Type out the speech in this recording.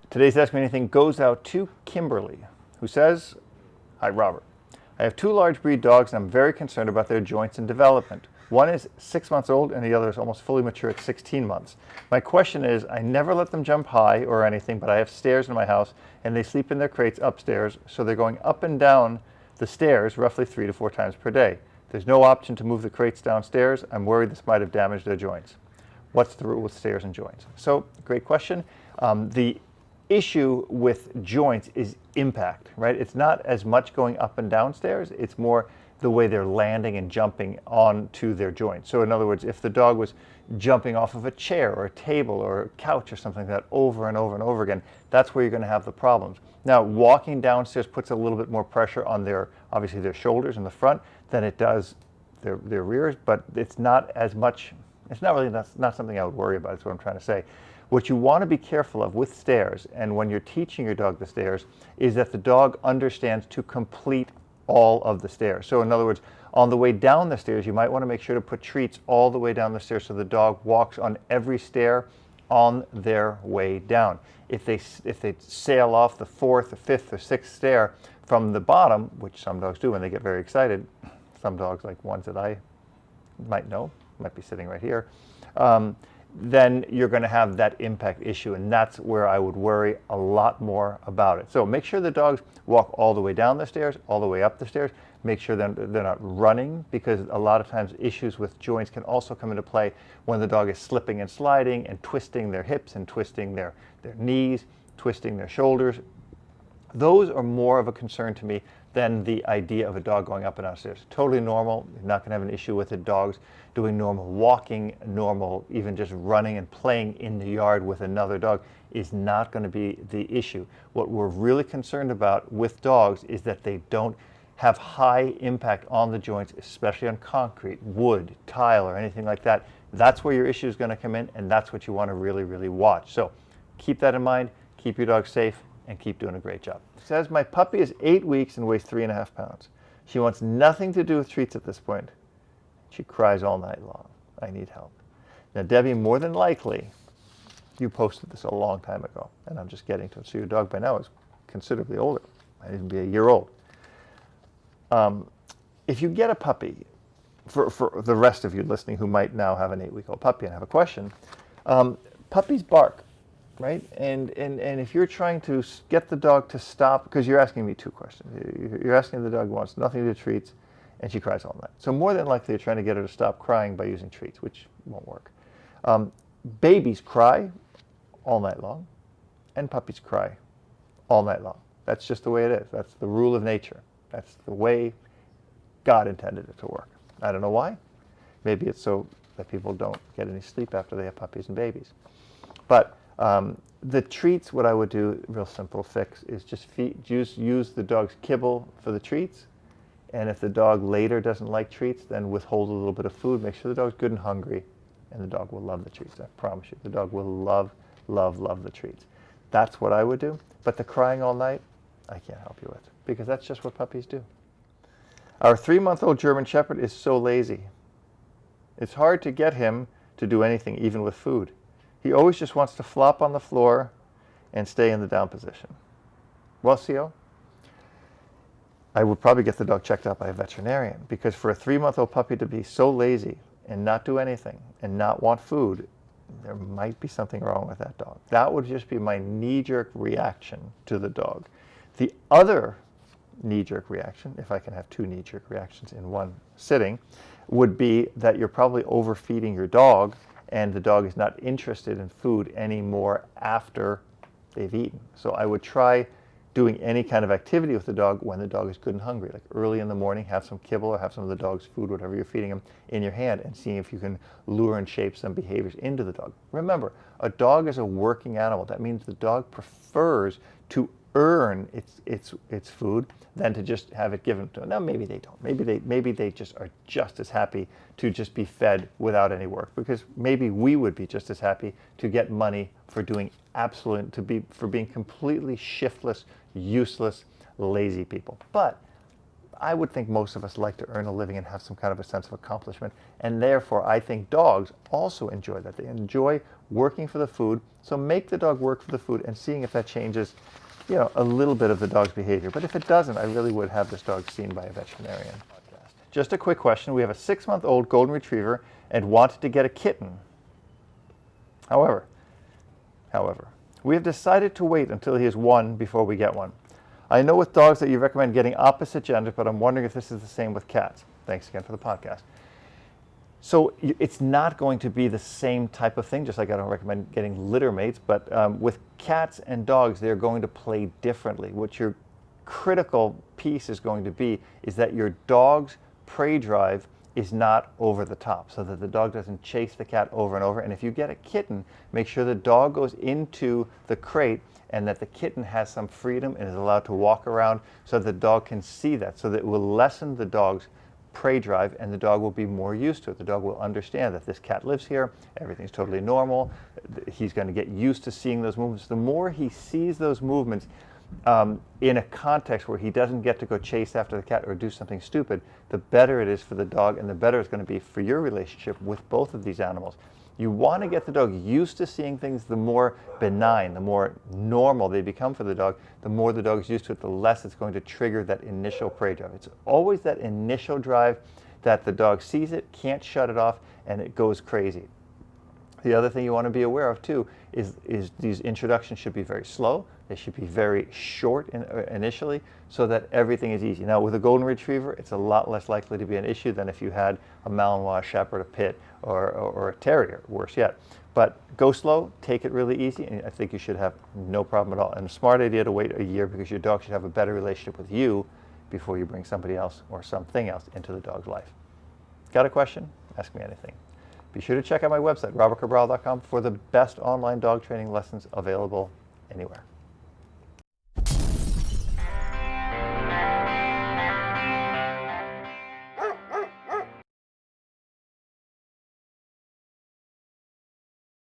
Today's Ask Me Anything goes out to Kimberly, who says, "Hi, Robert. I have two large breed dogs and I'm very concerned about their joints and development. One is 6 months old and the other is almost fully mature at 16 months. My question is, I never let them jump high or anything, but I have stairs in my house and they sleep in their crates upstairs, so they're going up and down the stairs roughly 3 to 4 times per day. There's no option to move the crates downstairs. I'm worried this might have damaged their joints. What's the rule with stairs and joints?" So, great question. The issue with joints is impact, right? It's not as much going up and down stairs, it's more the way they're landing and jumping onto their joints. So in other words, if the dog was jumping off of a chair or a table or a couch or something like that over and over and over again, that's where you're going to have the problems. Now, walking downstairs puts a little bit more pressure on obviously their shoulders in the front than it does their rears, but it's not as much, it's not really, that's not something I would worry about, is what I'm trying to say. What you want to be careful of with stairs, and when you're teaching your dog the stairs, is that the dog understands to complete all of the stairs. So in other words, on the way down the stairs, you might want to make sure to put treats all the way down the stairs so the dog walks on every stair on their way down. If they sail off the 4th or 5th or 6th stair from the bottom, which some dogs do when they get very excited, some dogs like ones that I might know, might be sitting right here, then you're going to have that impact issue, and that's where I would worry a lot more about it. So make sure the dogs walk all the way down the stairs, all the way up the stairs. Make sure they're not running, because a lot of times issues with joints can also come into play when the dog is slipping and sliding and twisting their hips and twisting their knees, twisting their shoulders. Those are more of a concern to me than the idea of a dog going up and down stairs. Totally normal. You're not going to have an issue with it. Dogs doing normal walking, normal even just running and playing in the yard with another dog is not going to be the issue. What we're really concerned about with dogs is that they don't have high impact on the joints, especially on concrete, wood, tile, or anything like that. That's where your issue is going to come in, and that's what you want to really, really watch. So keep that in mind, keep your dog safe, and keep doing a great job. It says, "My puppy is 8 weeks and weighs 3.5 pounds. She wants nothing to do with treats at this point. She cries all night long. I need help." Now, Debbie, more than likely, you posted this a long time ago, and I'm just getting to it. So your dog by now is considerably older. Might even be a year old. If you get a puppy, for the rest of you listening who might now have an 8-week-old puppy and have a question, puppies bark. Right? And if you're trying to get the dog to stop, because you're asking me two questions. You're asking the dog wants nothing to do with treats, and she cries all night. So more than likely you're trying to get her to stop crying by using treats, which won't work. Babies cry all night long, and puppies cry all night long. That's just the way it is. That's the rule of nature. That's the way God intended it to work. I don't know why. Maybe it's so that people don't get any sleep after they have puppies and babies. But the treats, what I would do, real simple fix, is just use the dog's kibble for the treats. And if the dog later doesn't like treats, then withhold a little bit of food. Make sure the dog's good and hungry, and the dog will love the treats. I promise you, the dog will love, love, love the treats. That's what I would do. But the crying all night, I can't help you with, because that's just what puppies do. Our 3-month-old German Shepherd is so lazy. It's hard to get him to do anything, even with food. He always just wants to flop on the floor and stay in the down position. Well, CO, I would probably get the dog checked out by a veterinarian, because for a 3-month-old puppy to be so lazy and not do anything and not want food, there might be something wrong with that dog. That would just be my knee-jerk reaction to the dog. The other knee-jerk reaction, if I can have two knee-jerk reactions in one sitting, would be that you're probably overfeeding your dog, and the dog is not interested in food anymore after they've eaten. So I would try doing any kind of activity with the dog when the dog is good and hungry. Like early in the morning, have some kibble or have some of the dog's food, whatever you're feeding him, in your hand, and seeing if you can lure and shape some behaviors into the dog. Remember, a dog is a working animal. That means the dog prefers to earn its food than to just have it given to them. Now, maybe they don't. Maybe they just are just as happy to just be fed without any work, because maybe we would be just as happy to get money for doing for being completely shiftless, useless, lazy people. But I would think most of us like to earn a living and have some kind of a sense of accomplishment, and therefore I think dogs also enjoy that. They enjoy working for the food. So make the dog work for the food and seeing if that changes, a little bit of the dog's behavior. But if it doesn't, I really would have this dog seen by a veterinarian. Just a quick question. We have a 6-month-old golden retriever and wanted to get a kitten. However, we have decided to wait until he is 1 before we get one. I know with dogs that you recommend getting opposite genders, but I'm wondering if this is the same with cats. Thanks again for the podcast. So it's not going to be the same type of thing, just like I don't recommend getting litter mates, but with cats and dogs, they're going to play differently. What your critical piece is going to be is that your dog's prey drive is not over the top, so that the dog doesn't chase the cat over and over. And if you get a kitten, make sure the dog goes into the crate and that the kitten has some freedom and is allowed to walk around so the dog can see that, so that it will lessen the dog's prey drive and the dog will be more used to it. The dog will understand that this cat lives here, everything's totally normal. He's going to get used to seeing those movements. The more he sees those movements in a context where he doesn't get to go chase after the cat or do something stupid, the better it is for the dog and the better it's going to be for your relationship with both of these animals. You want to get the dog used to seeing things. The more benign, the more normal they become for the dog, the more the dog is used to it, the less it's going to trigger that initial prey drive. It's always that initial drive that the dog sees it, can't shut it off, and it goes crazy. The other thing you want to be aware of too is these introductions should be very slow. They should be very short initially so that everything is easy. Now with a golden retriever, it's a lot less likely to be an issue than if you had a Malinois, Shepherd, a Pit, or a Terrier, worse yet. But go slow, take it really easy, and I think you should have no problem at all. And a smart idea to wait a year because your dog should have a better relationship with you before you bring somebody else or something else into the dog's life. Got a question? Ask me anything. Be sure to check out my website, robertcabral.com, for the best online dog training lessons available anywhere.